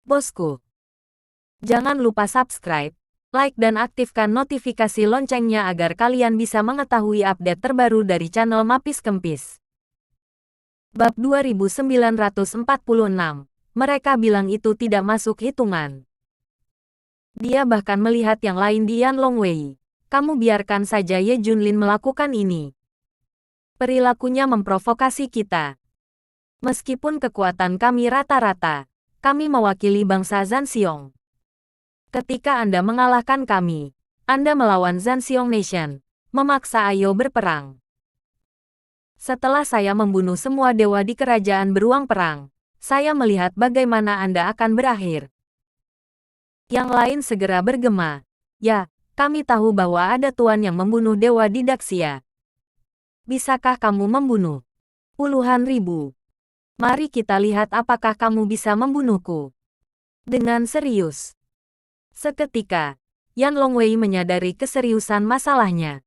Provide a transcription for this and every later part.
Bosku, jangan lupa subscribe, like dan aktifkan notifikasi loncengnya agar kalian bisa mengetahui update terbaru dari channel Mapis Kempis. Bab 2946. Mereka bilang itu tidak masuk hitungan. Dia bahkan melihat yang lain di Yan Longwei. Kamu biarkan saja Ye Junlin melakukan ini. Perilakunya memprovokasi kita. Meskipun kekuatan kami rata-rata, kami mewakili bangsa Zanxiong. Ketika Anda mengalahkan kami, Anda melawan Zanxiong Nation, memaksa Ayo berperang. Setelah saya membunuh semua dewa di kerajaan beruang perang, saya melihat bagaimana Anda akan berakhir. Yang lain segera bergema. Ya, kami tahu bahwa ada tuan yang membunuh dewa di Daxia. Bisakah kamu membunuh puluhan ribu? Mari kita lihat apakah kamu bisa membunuhku. Dengan serius. Seketika, Yan Longwei menyadari keseriusan masalahnya.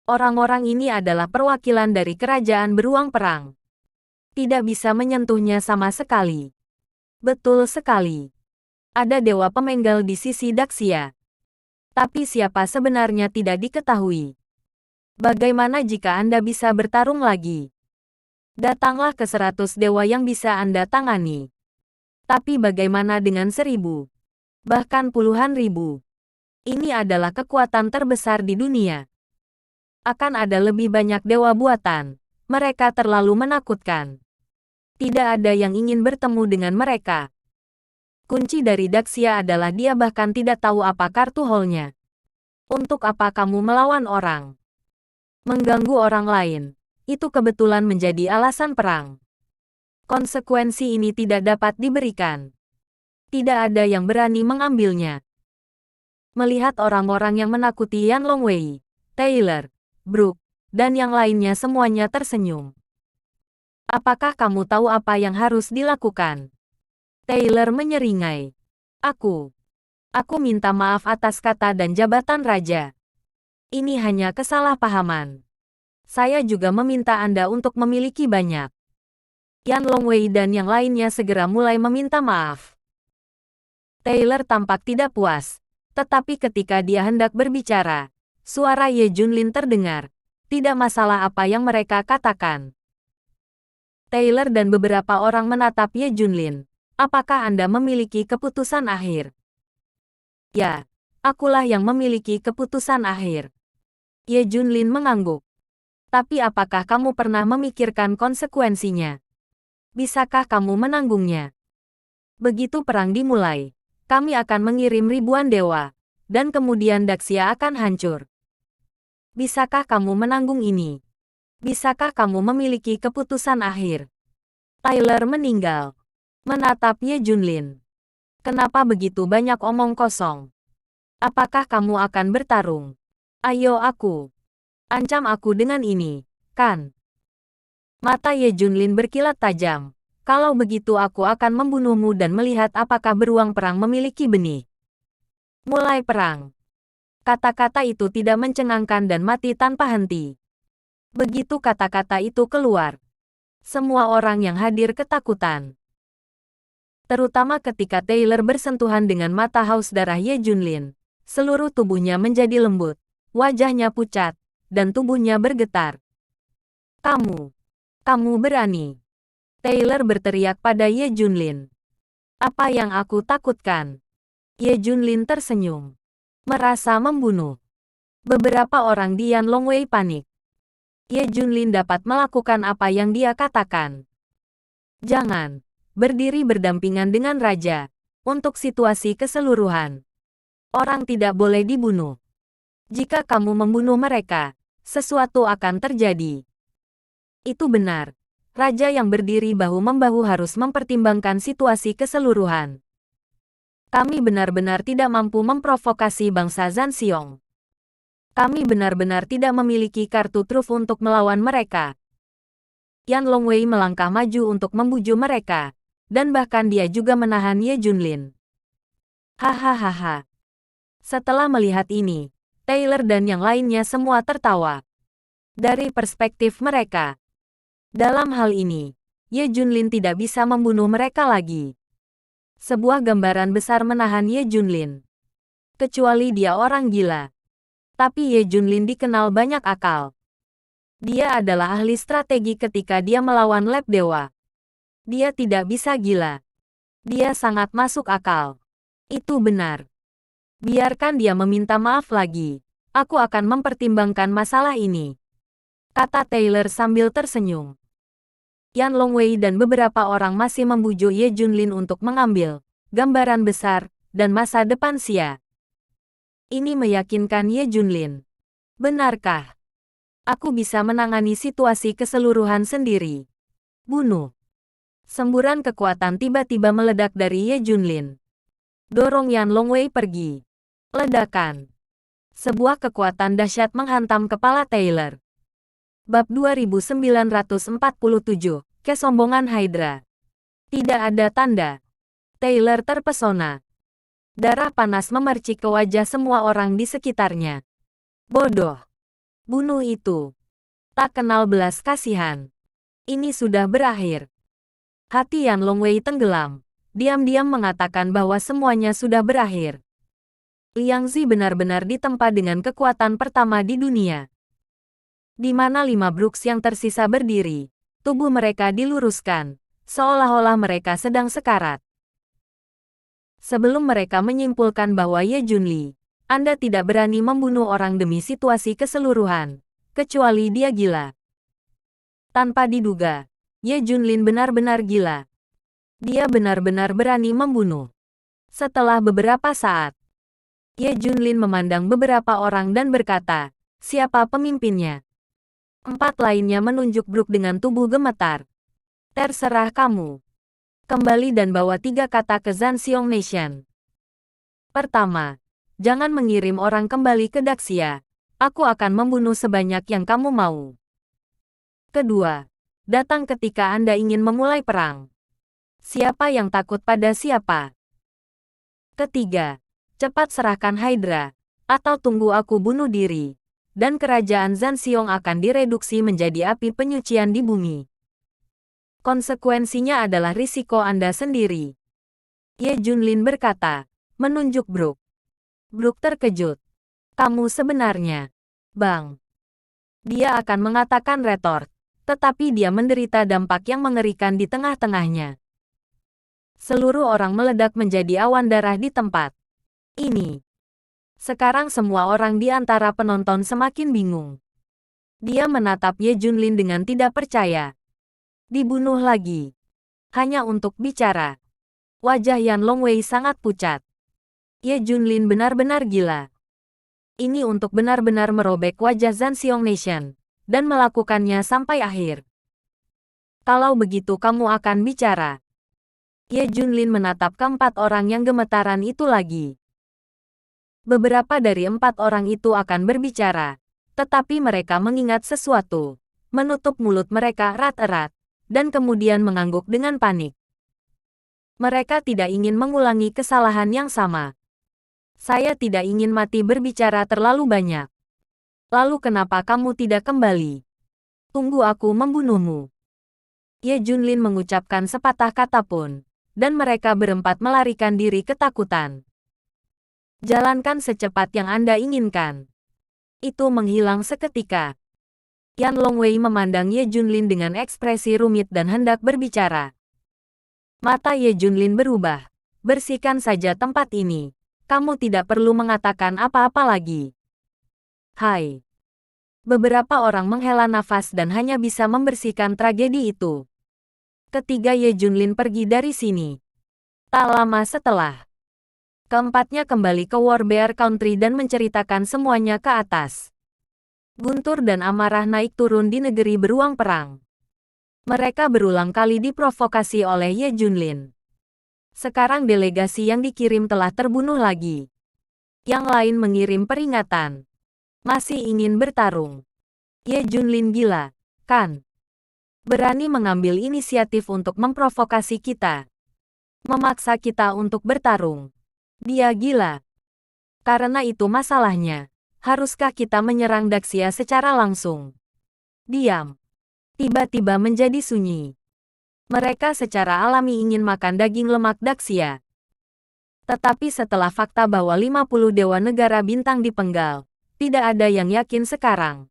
Orang-orang ini adalah perwakilan dari kerajaan beruang perang. Tidak bisa menyentuhnya sama sekali. Betul sekali. Ada dewa pemenggal di sisi Daxia. Tapi siapa sebenarnya tidak diketahui. Bagaimana jika Anda bisa bertarung lagi? Datanglah ke 100 dewa yang bisa Anda tangani. Tapi bagaimana dengan 1000? Bahkan puluhan ribu? Ini adalah kekuatan terbesar di dunia. Akan ada lebih banyak dewa buatan. Mereka terlalu menakutkan. Tidak ada yang ingin bertemu dengan mereka. Kunci dari Daxia adalah dia bahkan tidak tahu apa kartu hall-nya. Untuk apa kamu melawan orang? Mengganggu orang lain. Itu kebetulan menjadi alasan perang. Konsekuensi ini tidak dapat diberikan. Tidak ada yang berani mengambilnya. Melihat orang-orang yang menakuti Yan Longwei, Taylor, Brook, dan yang lainnya semuanya tersenyum. Apakah kamu tahu apa yang harus dilakukan? Taylor menyeringai. Aku minta maaf atas kata dan jabatan raja. Ini hanya kesalahpahaman. Saya juga meminta Anda untuk memiliki banyak. Yan Longwei dan yang lainnya segera mulai meminta maaf. Taylor tampak tidak puas, tetapi ketika dia hendak berbicara, suara Ye Junlin terdengar. Tidak masalah apa yang mereka katakan. Taylor dan beberapa orang menatap Ye Junlin. Apakah Anda memiliki keputusan akhir? Ya, akulah yang memiliki keputusan akhir. Ye Junlin mengangguk. Tapi apakah kamu pernah memikirkan konsekuensinya? Bisakah kamu menanggungnya? Begitu perang dimulai, kami akan mengirim ribuan dewa, dan kemudian Daxia akan hancur. Bisakah kamu menanggung ini? Bisakah kamu memiliki keputusan akhir? Tyler meninggal. Menatap Ye Junlin. Kenapa begitu banyak omong kosong? Apakah kamu akan bertarung? Ayo ancam aku dengan ini, kan? Mata Ye Junlin berkilat tajam. Kalau begitu aku akan membunuhmu dan melihat apakah beruang perang memiliki benih. Mulai perang. Kata-kata itu tidak mencengangkan dan mati tanpa henti. Begitu kata-kata itu keluar, semua orang yang hadir ketakutan. Terutama ketika Taylor bersentuhan dengan mata haus darah Ye Junlin. Seluruh tubuhnya menjadi lembut, wajahnya pucat, dan tubuhnya bergetar. Kamu berani. Taylor berteriak pada Ye Junlin. Apa yang aku takutkan? Ye Junlin tersenyum. Merasa membunuh. Beberapa orang di Yan Longwei panik. Ye Junlin dapat melakukan apa yang dia katakan. Jangan berdiri berdampingan dengan raja. Untuk situasi keseluruhan, orang tidak boleh dibunuh. Jika kamu membunuh mereka, sesuatu akan terjadi. Itu benar. Raja yang berdiri bahu-membahu harus mempertimbangkan situasi keseluruhan. Kami benar-benar tidak mampu memprovokasi bangsa Zanxiong. Kami benar-benar tidak memiliki kartu truf untuk melawan mereka. Yan Longwei melangkah maju untuk membujuk mereka, dan bahkan dia juga menahan Ye Junlin. Hahaha. Setelah melihat ini, Taylor dan yang lainnya semua tertawa. Dari perspektif mereka, dalam hal ini, Ye Junlin tidak bisa membunuh mereka lagi. Sebuah gambaran besar menahan Ye Junlin. Kecuali dia orang gila. Tapi Ye Junlin dikenal banyak akal. Dia adalah ahli strategi ketika dia melawan Lab Dewa. Dia tidak bisa gila. Dia sangat masuk akal. Itu benar. Biarkan dia meminta maaf lagi. Aku akan mempertimbangkan masalah ini, kata Taylor sambil tersenyum. Yan Longwei dan beberapa orang masih membujuk Ye Junlin untuk mengambil gambaran besar dan masa depan Xia. Ini meyakinkan Ye Junlin. Benarkah? Aku bisa menangani situasi keseluruhan sendiri. Bunuh. Semburan kekuatan tiba-tiba meledak dari Ye Junlin. Dorong Yan Longwei pergi. Ledakan. Sebuah kekuatan dahsyat menghantam kepala Taylor. Bab 2947, Kesombongan Hydra. Tidak ada tanda. Taylor terpesona. Darah panas memercik ke wajah semua orang di sekitarnya. Bodoh. Bunuh itu. Tak kenal belas kasihan. Ini sudah berakhir. Hati Yan Longwei tenggelam. Diam-diam mengatakan bahwa semuanya sudah berakhir. Liang Zi benar-benar ditempa dengan kekuatan pertama di dunia. Di mana 5 Brooks yang tersisa berdiri, tubuh mereka diluruskan, seolah-olah mereka sedang sekarat. Sebelum mereka menyimpulkan bahwa Ye Junli, Anda tidak berani membunuh orang demi situasi keseluruhan, kecuali dia gila. Tanpa diduga, Ye Junlin benar-benar gila. Dia benar-benar berani membunuh. Setelah beberapa saat, Ye Junlin memandang beberapa orang dan berkata, siapa pemimpinnya? 4 lainnya menunjuk Brook dengan tubuh gemetar. Terserah kamu. Kembali dan bawa 3 kata ke Zanxiong Nation. Pertama, jangan mengirim orang kembali ke Daxia. Aku akan membunuh sebanyak yang kamu mau. Kedua, datang ketika Anda ingin memulai perang. Siapa yang takut pada siapa? Ketiga, cepat serahkan Hydra, atau tunggu aku bunuh diri, dan kerajaan Zanxiong akan direduksi menjadi api penyucian di bumi. Konsekuensinya adalah risiko Anda sendiri. Ye Junlin berkata, menunjuk Brook. Brook terkejut. Kamu sebenarnya, Bang. Dia akan mengatakan retort, tetapi dia menderita dampak yang mengerikan di tengah-tengahnya. Seluruh orang meledak menjadi awan darah di tempat. Ini. Sekarang semua orang di antara penonton semakin bingung. Dia menatap Ye Junlin dengan tidak percaya. Dibunuh lagi. Hanya untuk bicara. Wajah Yan Longwei sangat pucat. Ye Junlin benar-benar gila. Ini untuk benar-benar merobek wajah Zanxiong Nation, dan melakukannya sampai akhir. Kalau begitu kamu akan bicara. Ye Junlin menatap keempat orang yang gemetaran itu lagi. Beberapa dari 4 orang itu akan berbicara, tetapi mereka mengingat sesuatu, menutup mulut mereka erat-erat, dan kemudian mengangguk dengan panik. Mereka tidak ingin mengulangi kesalahan yang sama. Saya tidak ingin mati berbicara terlalu banyak. Lalu kenapa kamu tidak kembali? Tunggu aku membunuhmu. Ye Junlin mengucapkan sepatah kata pun, dan mereka berempat melarikan diri ketakutan. Jalankan secepat yang Anda inginkan. Itu menghilang seketika. Yan Longwei memandang Ye Junlin dengan ekspresi rumit dan hendak berbicara. Mata Ye Junlin berubah. Bersihkan saja tempat ini. Kamu tidak perlu mengatakan apa-apa lagi. Hai. Beberapa orang menghela nafas dan hanya bisa membersihkan tragedi itu. Ketiga Ye Junlin pergi dari sini. Tak lama setelah, keempatnya kembali ke Warbear Country dan menceritakan semuanya ke atas. Guntur dan amarah naik turun di negeri beruang perang. Mereka berulang kali diprovokasi oleh Ye Junlin. Sekarang delegasi yang dikirim telah terbunuh lagi. Yang lain mengirim peringatan. Masih ingin bertarung. Ye Junlin gila, kan? Berani mengambil inisiatif untuk memprovokasi kita. Memaksa kita untuk bertarung. Dia gila. Karena itu masalahnya. Haruskah kita menyerang Daxia secara langsung? Diam. Tiba-tiba menjadi sunyi. Mereka secara alami ingin makan daging lemak Daxia, Tetapi setelah fakta bahwa 50 dewa negara bintang dipenggal, tidak ada yang yakin sekarang.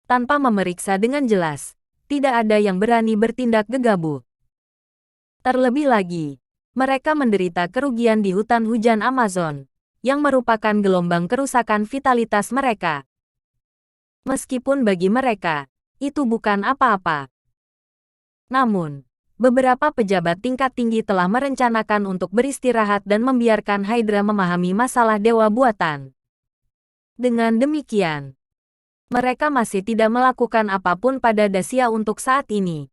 Tanpa memeriksa dengan jelas, tidak ada yang berani bertindak gegabah. Terlebih lagi, mereka menderita kerugian di hutan hujan Amazon, yang merupakan gelombang kerusakan vitalitas mereka. Meskipun bagi mereka, itu bukan apa-apa. Namun, beberapa pejabat tingkat tinggi telah merencanakan untuk beristirahat dan membiarkan Hydra memahami masalah dewa buatan. Dengan demikian, mereka masih tidak melakukan apapun pada Dacia untuk saat ini.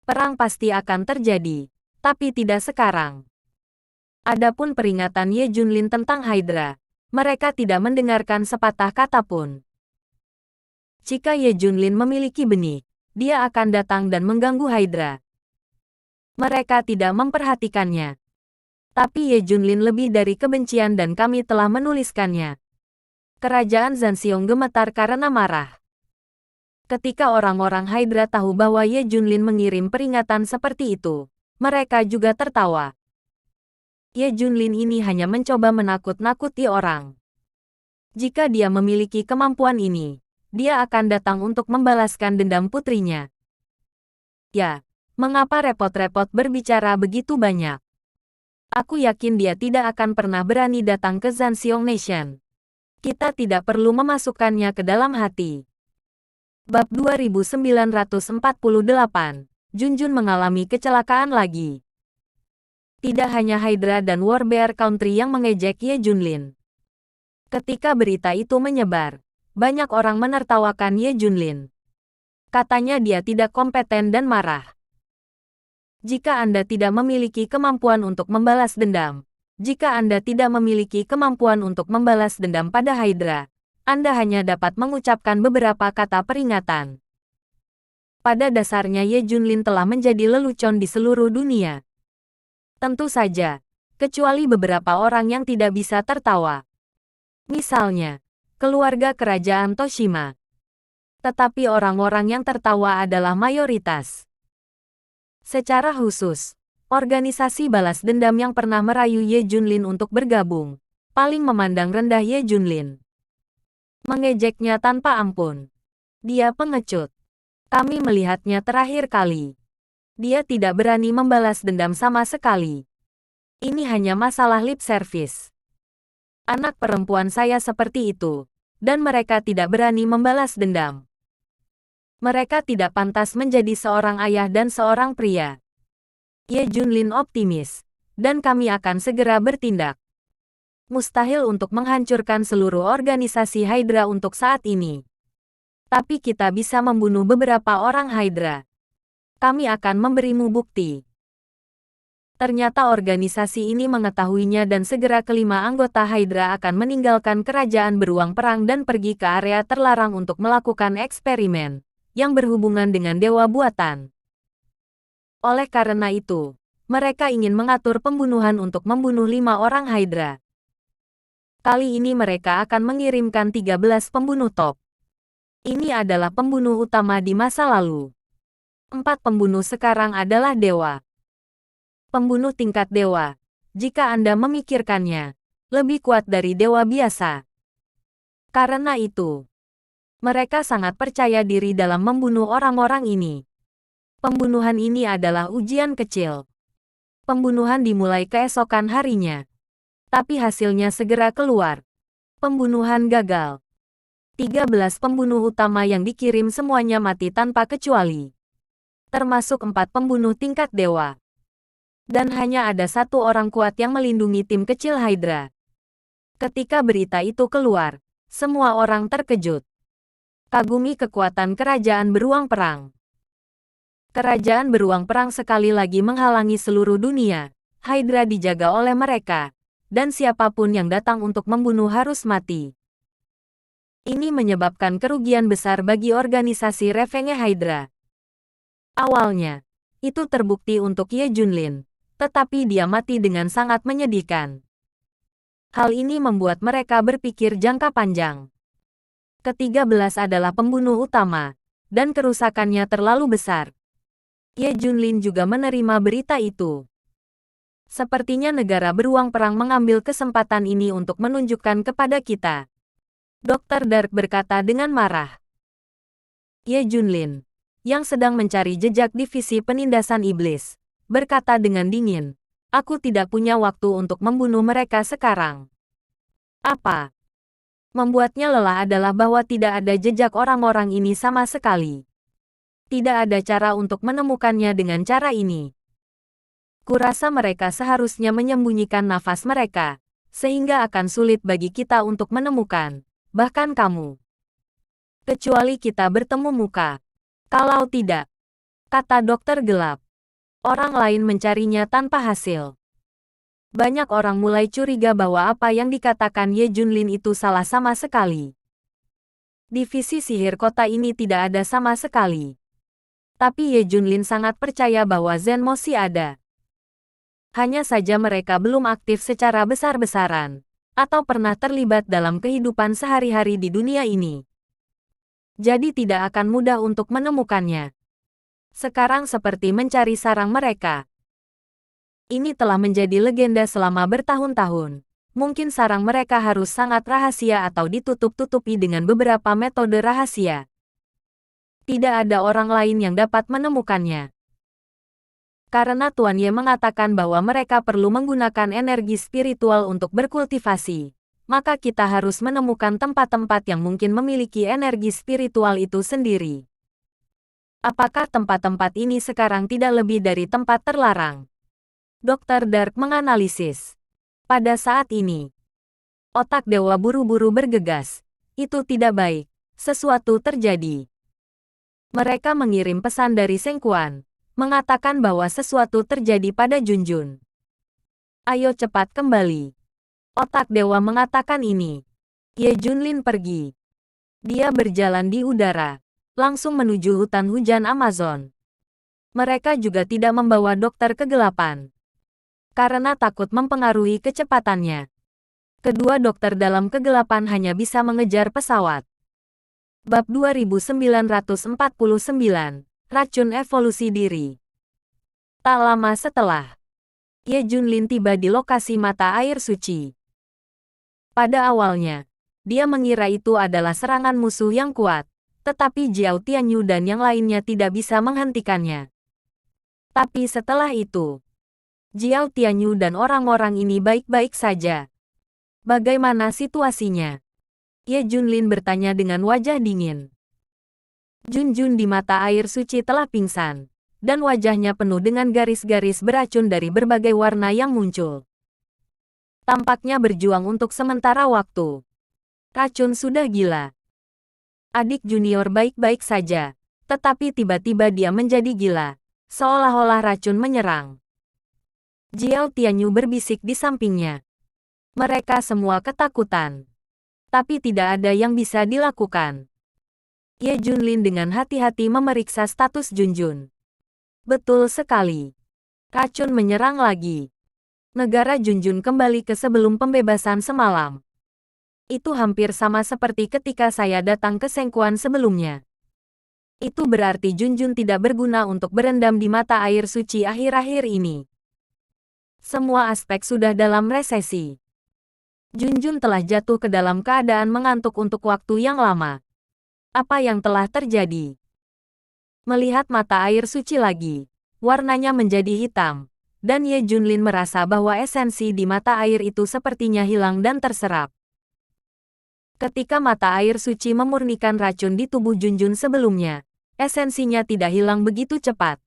Perang pasti akan terjadi, tapi tidak sekarang. Adapun peringatan Ye Junlin tentang Hydra, mereka tidak mendengarkan sepatah kata pun. Jika Ye Junlin memiliki benih, dia akan datang dan mengganggu Hydra. Mereka tidak memperhatikannya. Tapi Ye Junlin lebih dari kebencian dan kami telah menuliskannya. Kerajaan Zanxiong gemetar karena marah. Ketika orang-orang Hydra tahu bahwa Ye Junlin mengirim peringatan seperti itu, mereka juga tertawa. Ye Junlin ini hanya mencoba menakut-nakuti orang. Jika dia memiliki kemampuan ini, dia akan datang untuk membalaskan dendam putrinya. Ya, mengapa repot-repot berbicara begitu banyak? Aku yakin dia tidak akan pernah berani datang ke Zanxiong Nation. Kita tidak perlu memasukkannya ke dalam hati. Bab 2948, Junjun mengalami kecelakaan lagi. Tidak hanya Hydra dan Warbear Country yang mengejek Ye Junlin. Ketika berita itu menyebar, banyak orang menertawakan Ye Junlin. Katanya dia tidak kompeten dan marah. Jika Anda tidak memiliki kemampuan untuk membalas dendam, jika Anda tidak memiliki kemampuan untuk membalas dendam pada Hydra, Anda hanya dapat mengucapkan beberapa kata peringatan. Pada dasarnya Ye Junlin telah menjadi lelucon di seluruh dunia. Tentu saja, kecuali beberapa orang yang tidak bisa tertawa. Misalnya, keluarga kerajaan Toshima. Tetapi orang-orang yang tertawa adalah mayoritas. Secara khusus, organisasi balas dendam yang pernah merayu Ye Junlin untuk bergabung, paling memandang rendah Ye Junlin. Mengejeknya tanpa ampun. Dia pengecut. Kami melihatnya terakhir kali. Dia tidak berani membalas dendam sama sekali. Ini hanya masalah lip service. Anak perempuan saya seperti itu, dan mereka tidak berani membalas dendam. Mereka tidak pantas menjadi seorang ayah dan seorang pria. Ye Junlin optimis, dan kami akan segera bertindak. Mustahil untuk menghancurkan seluruh organisasi Hydra untuk saat ini. Tapi kita bisa membunuh beberapa orang Hydra. Kami akan memberimu bukti. Ternyata organisasi ini mengetahuinya dan segera kelima anggota Hydra akan meninggalkan kerajaan beruang perang dan pergi ke area terlarang untuk melakukan eksperimen yang berhubungan dengan dewa buatan. Oleh karena itu, mereka ingin mengatur pembunuhan untuk membunuh 5 orang Hydra. Kali ini mereka akan mengirimkan 13 pembunuh top. Ini adalah pembunuh utama di masa lalu. 4 pembunuh sekarang adalah dewa. Pembunuh tingkat dewa, jika Anda memikirkannya, lebih kuat dari dewa biasa. Karena itu, mereka sangat percaya diri dalam membunuh orang-orang ini. Pembunuhan ini adalah ujian kecil. Pembunuhan dimulai keesokan harinya. Tapi hasilnya segera keluar. Pembunuhan gagal. 13 pembunuh utama yang dikirim semuanya mati tanpa kecuali. Termasuk 4 pembunuh tingkat dewa. Dan hanya ada 1 orang kuat yang melindungi tim kecil Hydra. Ketika berita itu keluar, semua orang terkejut. Kagumi kekuatan kerajaan beruang perang. Kerajaan beruang perang sekali lagi menghalangi seluruh dunia. Hydra dijaga oleh mereka, dan siapapun yang datang untuk membunuh harus mati. Ini menyebabkan kerugian besar bagi organisasi Revenge Hydra. Awalnya, itu terbukti untuk Ye Junlin. Tetapi dia mati dengan sangat menyedihkan. Hal ini membuat mereka berpikir jangka panjang. Ke-13 adalah pembunuh utama, dan kerusakannya terlalu besar. Ye Junlin juga menerima berita itu. Sepertinya negara beruang perang mengambil kesempatan ini untuk menunjukkan kepada kita. Dr. Dark berkata dengan marah. Ye Junlin, yang sedang mencari jejak divisi penindasan iblis, berkata dengan dingin, aku tidak punya waktu untuk membunuh mereka sekarang. Apa? Membuatnya lelah adalah bahwa tidak ada jejak orang-orang ini sama sekali. Tidak ada cara untuk menemukannya dengan cara ini. Kurasa mereka seharusnya menyembunyikan nafas mereka, sehingga akan sulit bagi kita untuk menemukan, bahkan kamu. Kecuali kita bertemu muka. Kalau tidak, kata dokter gelap, orang lain mencarinya tanpa hasil. Banyak orang mulai curiga bahwa apa yang dikatakan Ye Junlin itu salah sama sekali. Divisi sihir kota ini tidak ada sama sekali. Tapi Ye Junlin sangat percaya bahwa Zen Moshi ada. Hanya saja mereka belum aktif secara besar-besaran, atau pernah terlibat dalam kehidupan sehari-hari di dunia ini. Jadi tidak akan mudah untuk menemukannya. Sekarang seperti mencari sarang mereka. Ini telah menjadi legenda selama bertahun-tahun. Mungkin sarang mereka harus sangat rahasia atau ditutup-tutupi dengan beberapa metode rahasia. Tidak ada orang lain yang dapat menemukannya. Karena Tuan Ye mengatakan bahwa mereka perlu menggunakan energi spiritual untuk berkultivasi, maka kita harus menemukan tempat-tempat yang mungkin memiliki energi spiritual itu sendiri. Apakah tempat-tempat ini sekarang tidak lebih dari tempat terlarang? Dr. Dark menganalisis. Pada saat ini, otak dewa buru-buru bergegas. Itu tidak baik. Sesuatu terjadi. Mereka mengirim pesan dari Sengkuan, mengatakan bahwa sesuatu terjadi pada Junjun. Ayo cepat kembali. Otak dewa mengatakan ini. Ye Junlin pergi. Dia berjalan di udara, langsung menuju hutan hujan Amazon. Mereka juga tidak membawa dokter kegelapan, karena takut mempengaruhi kecepatannya. Kedua dokter dalam kegelapan hanya bisa mengejar pesawat. Bab 2949, Racun Evolusi Diri. Tak lama setelah, Ye Junlin tiba di lokasi mata air suci. Pada awalnya, dia mengira itu adalah serangan musuh yang kuat, tetapi Jiao Tianyu dan yang lainnya tidak bisa menghentikannya. Tapi setelah itu, Jiao Tianyu dan orang-orang ini baik-baik saja. Bagaimana situasinya? Ye Junlin bertanya dengan wajah dingin. Junjun di mata air suci telah pingsan, dan wajahnya penuh dengan garis-garis beracun dari berbagai warna yang muncul. Tampaknya berjuang untuk sementara waktu. Racun sudah gila. Adik junior baik-baik saja, tetapi tiba-tiba dia menjadi gila, seolah-olah racun menyerang. Jiao Tianyu berbisik di sampingnya. Mereka semua ketakutan. Tapi tidak ada yang bisa dilakukan. Ye Junlin dengan hati-hati memeriksa status Junjun. Betul sekali. Racun menyerang lagi. Negara Junjun kembali ke sebelum pembebasan semalam. Itu hampir sama seperti ketika saya datang ke Sengkuan sebelumnya. Itu berarti Junjun tidak berguna untuk berendam di mata air suci akhir-akhir ini. Semua aspek sudah dalam resesi. Junjun telah jatuh ke dalam keadaan mengantuk untuk waktu yang lama. Apa yang telah terjadi? Melihat mata air suci lagi, warnanya menjadi hitam, dan Ye Junlin merasa bahwa esensi di mata air itu sepertinya hilang dan terserap. Ketika mata air suci memurnikan racun di tubuh Junjun sebelumnya, esensinya tidak hilang begitu cepat.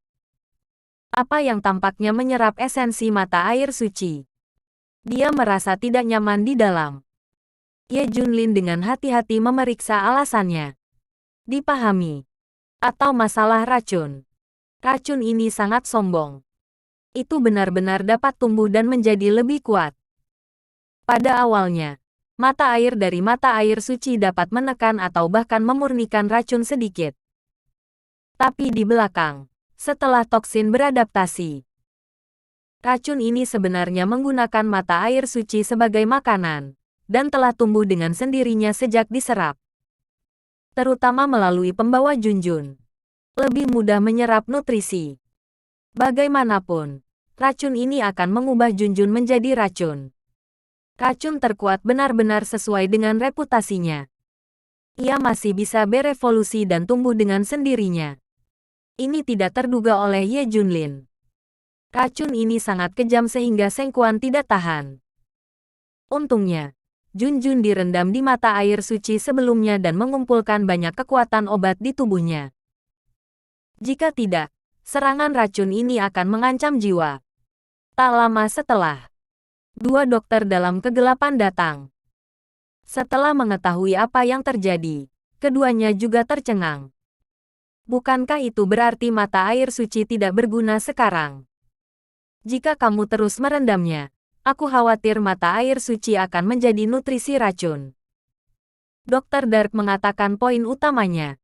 Apa yang tampaknya menyerap esensi mata air suci? Dia merasa tidak nyaman di dalam. Ye Junlin dengan hati-hati memeriksa alasannya. Dipahami. Atau masalah racun. Racun ini sangat sombong. Itu benar-benar dapat tumbuh dan menjadi lebih kuat. Pada awalnya, mata air dari mata air suci dapat menekan atau bahkan memurnikan racun sedikit. Tapi di belakang, setelah toksin beradaptasi, racun ini sebenarnya menggunakan mata air suci sebagai makanan, dan telah tumbuh dengan sendirinya sejak diserap. Terutama melalui pembawa Junjun. Lebih mudah menyerap nutrisi. Bagaimanapun, racun ini akan mengubah Junjun menjadi racun. Racun terkuat benar-benar sesuai dengan reputasinya. Ia masih bisa berevolusi dan tumbuh dengan sendirinya. Ini tidak terduga oleh Ye Junlin. Racun ini sangat kejam sehingga Seng Quan tidak tahan. Untungnya, Junjun direndam di mata air suci sebelumnya dan mengumpulkan banyak kekuatan obat di tubuhnya. Jika tidak, serangan racun ini akan mengancam jiwa. Tak lama setelah, dua dokter dalam kegelapan datang. Setelah mengetahui apa yang terjadi, keduanya juga tercengang. Bukankah itu berarti mata air suci tidak berguna sekarang? Jika kamu terus merendamnya, aku khawatir mata air suci akan menjadi nutrisi racun. Dr. Dark mengatakan poin utamanya.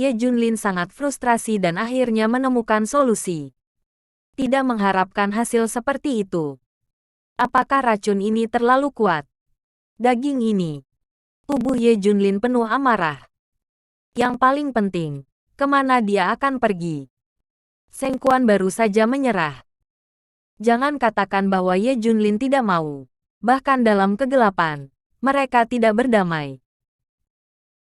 Ye Junlin sangat frustrasi dan akhirnya menemukan solusi. Tidak mengharapkan hasil seperti itu. Apakah racun ini terlalu kuat? Daging ini. Tubuh Ye Junlin penuh amarah. Yang paling penting, kemana dia akan pergi? Seng Quan baru saja menyerah. Jangan katakan bahwa Ye Junlin tidak mau. Bahkan dalam kegelapan, mereka tidak berdamai.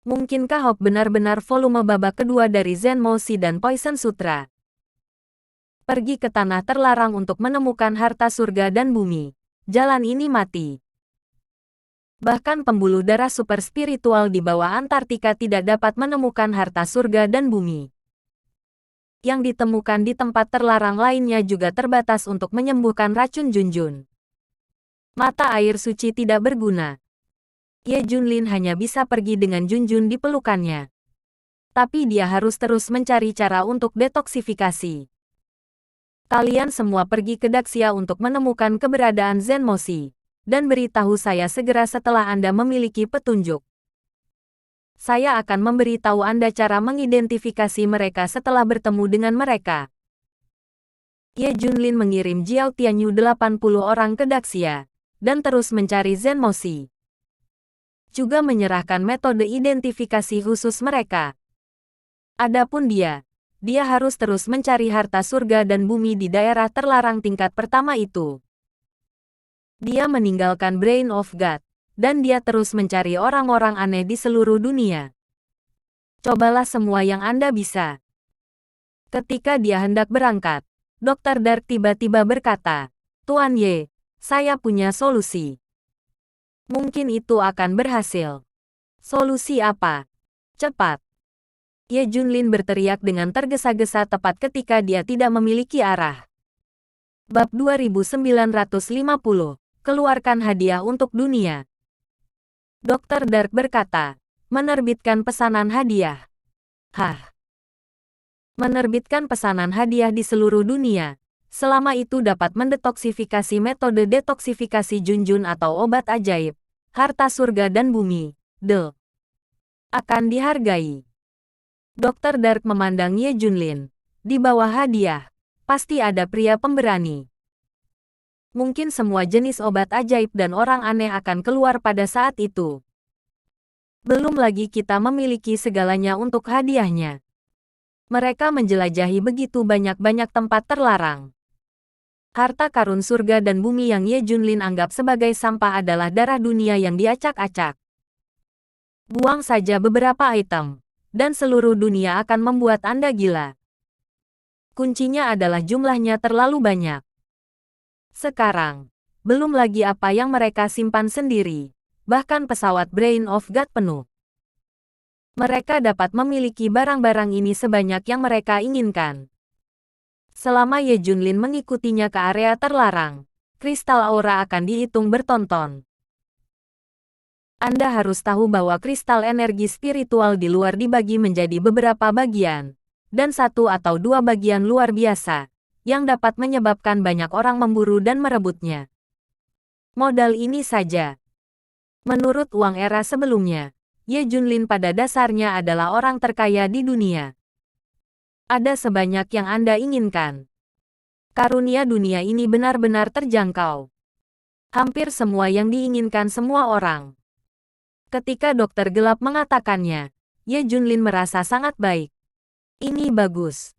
Mungkinkah Hok benar-benar volume babak kedua dari Zen Moshi dan Poison Sutra? Pergi ke tanah terlarang untuk menemukan harta surga dan bumi. Jalan ini mati. Bahkan pembuluh darah super spiritual di bawah Antartika tidak dapat menemukan harta surga dan bumi. Yang ditemukan di tempat terlarang lainnya juga terbatas untuk menyembuhkan racun Junjun. Mata air suci tidak berguna. Ye Junlin hanya bisa pergi dengan Junjun di pelukannya. Tapi dia harus terus mencari cara untuk detoksifikasi. Kalian semua pergi ke Daxia untuk menemukan keberadaan Zen Moshi. Dan beritahu saya segera setelah Anda memiliki petunjuk. Saya akan memberitahu Anda cara mengidentifikasi mereka setelah bertemu dengan mereka. Ye Junlin mengirim Jiao Tianyu 80 orang ke Daxia, dan terus mencari Zen Moshi. Juga menyerahkan metode identifikasi khusus mereka. Adapun dia harus terus mencari harta surga dan bumi di daerah terlarang tingkat pertama itu. Dia meninggalkan Brain of God, dan dia terus mencari orang-orang aneh di seluruh dunia. Cobalah semua yang Anda bisa. Ketika dia hendak berangkat, Dr. Dark tiba-tiba berkata, Tuan Ye, saya punya solusi. Mungkin itu akan berhasil. Solusi apa? Cepat. Ye Junlin berteriak dengan tergesa-gesa tepat ketika dia tidak memiliki arah. Bab 2950. Keluarkan hadiah untuk dunia. Dr. Dark berkata, menerbitkan pesanan hadiah. Hah? Menerbitkan pesanan hadiah di seluruh dunia. Selama itu dapat mendetoksifikasi metode detoksifikasi Junjun atau obat ajaib, harta surga dan bumi. Akan dihargai. Dr. Dark memandang Ye Junlin. Di bawah hadiah, pasti ada pria pemberani. Mungkin semua jenis obat ajaib dan orang aneh akan keluar pada saat itu. Belum lagi kita memiliki segalanya untuk hadiahnya. Mereka menjelajahi begitu banyak tempat terlarang. Harta karun surga dan bumi yang Ye Junlin anggap sebagai sampah adalah darah dunia yang diacak-acak. Buang saja beberapa item, dan seluruh dunia akan membuat Anda gila. Kuncinya adalah jumlahnya terlalu banyak. Sekarang, belum lagi apa yang mereka simpan sendiri, bahkan pesawat Brain of God penuh. Mereka dapat memiliki barang-barang ini sebanyak yang mereka inginkan. Selama Ye Junlin mengikutinya ke area terlarang, kristal aura akan dihitung bertonton. Anda harus tahu bahwa kristal energi spiritual di luar dibagi menjadi beberapa bagian, dan satu atau dua bagian luar biasa, yang dapat menyebabkan banyak orang memburu dan merebutnya. Modal ini saja. Menurut uang era sebelumnya, Ye Junlin pada dasarnya adalah orang terkaya di dunia. Ada sebanyak yang Anda inginkan. Karunia dunia ini benar-benar terjangkau. Hampir semua yang diinginkan semua orang. Ketika dokter gelap mengatakannya, Ye Junlin merasa sangat baik. Ini bagus.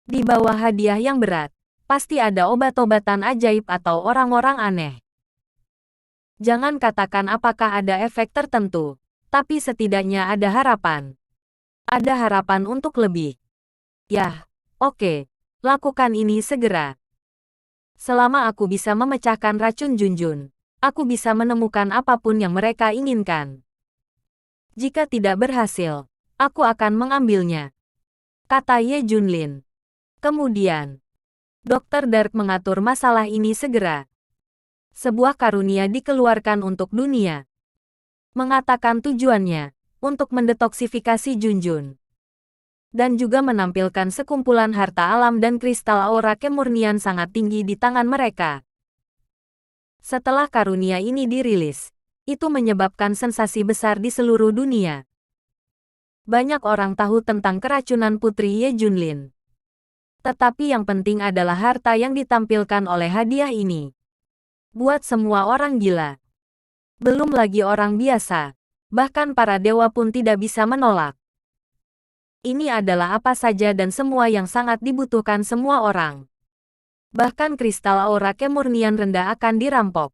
Di bawah hadiah yang berat, Pasti ada obat-obatan ajaib atau orang-orang aneh. Jangan katakan apakah ada efek tertentu, tapi setidaknya ada harapan. Ada harapan untuk lebih. Yah, oke. Lakukan ini segera. Selama aku bisa memecahkan racun Junjun, aku bisa menemukan apapun yang mereka inginkan. Jika tidak berhasil, aku akan mengambilnya, kata Ye Junlin. Kemudian, Dr. Dark mengatur masalah ini segera. Sebuah karunia dikeluarkan untuk dunia. Mengatakan tujuannya, untuk mendetoksifikasi Junjun. Dan juga menampilkan sekumpulan harta alam dan kristal aura kemurnian sangat tinggi di tangan mereka. Setelah karunia ini dirilis, itu menyebabkan sensasi besar di seluruh dunia. Banyak orang tahu tentang keracunan Putri Ye Junlin. Tetapi yang penting adalah harta yang ditampilkan oleh hadiah ini. Buat semua orang gila. Belum lagi orang biasa. Bahkan para dewa pun tidak bisa menolak. Ini adalah apa saja dan semua yang sangat dibutuhkan semua orang. Bahkan kristal aura kemurnian rendah akan dirampok.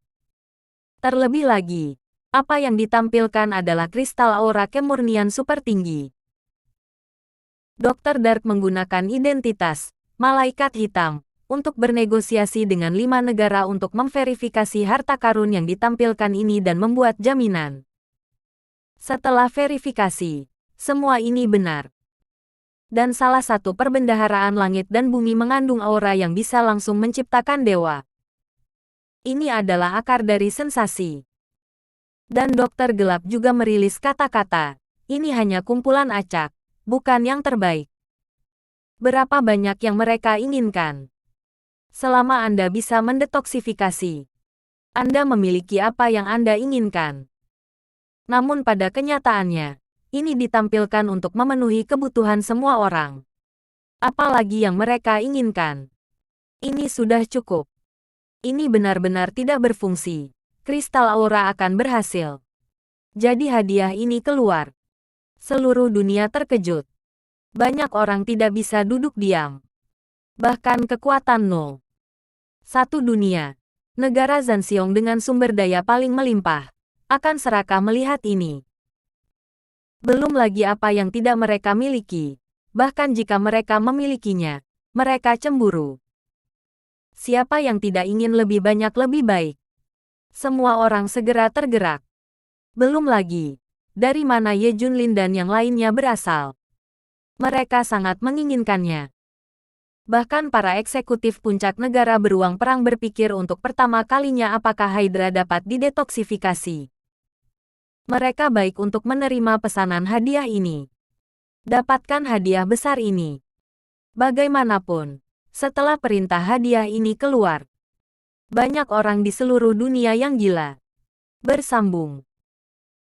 Terlebih lagi, apa yang ditampilkan adalah kristal aura kemurnian super tinggi. Dr. Dark menggunakan identitas Malaikat Hitam untuk bernegosiasi dengan 5 negara untuk memverifikasi harta karun yang ditampilkan ini dan membuat jaminan. Setelah verifikasi, semua ini benar. Dan salah satu perbendaharaan langit dan bumi mengandung aura yang bisa langsung menciptakan dewa. Ini adalah akar dari sensasi. Dan Dokter Gelap juga merilis kata-kata, ini hanya kumpulan acak, bukan yang terbaik. Berapa banyak yang mereka inginkan? Selama Anda bisa mendetoksifikasi, Anda memiliki apa yang Anda inginkan. Namun pada kenyataannya, ini ditampilkan untuk memenuhi kebutuhan semua orang. Apalagi yang mereka inginkan. Ini sudah cukup. Ini benar-benar tidak berfungsi. Kristal aura akan berhasil. Jadi hadiah ini keluar. Seluruh dunia terkejut. Banyak orang tidak bisa duduk diam. Bahkan kekuatan nol. Satu dunia. Negara Zanxiong dengan sumber daya paling melimpah. Akan serakah melihat ini. Belum lagi apa yang tidak mereka miliki. Bahkan jika mereka memilikinya, mereka cemburu. Siapa yang tidak ingin lebih banyak lebih baik? Semua orang segera tergerak. Belum lagi, dari mana Ye Junlin dan yang lainnya berasal. Mereka sangat menginginkannya. Bahkan para eksekutif puncak negara beruang perang berpikir untuk pertama kalinya apakah Hydra dapat didetoksifikasi. Mereka baik untuk menerima pesanan hadiah ini. Dapatkan hadiah besar ini. Bagaimanapun, setelah perintah hadiah ini keluar, banyak orang di seluruh dunia yang gila. Bersambung.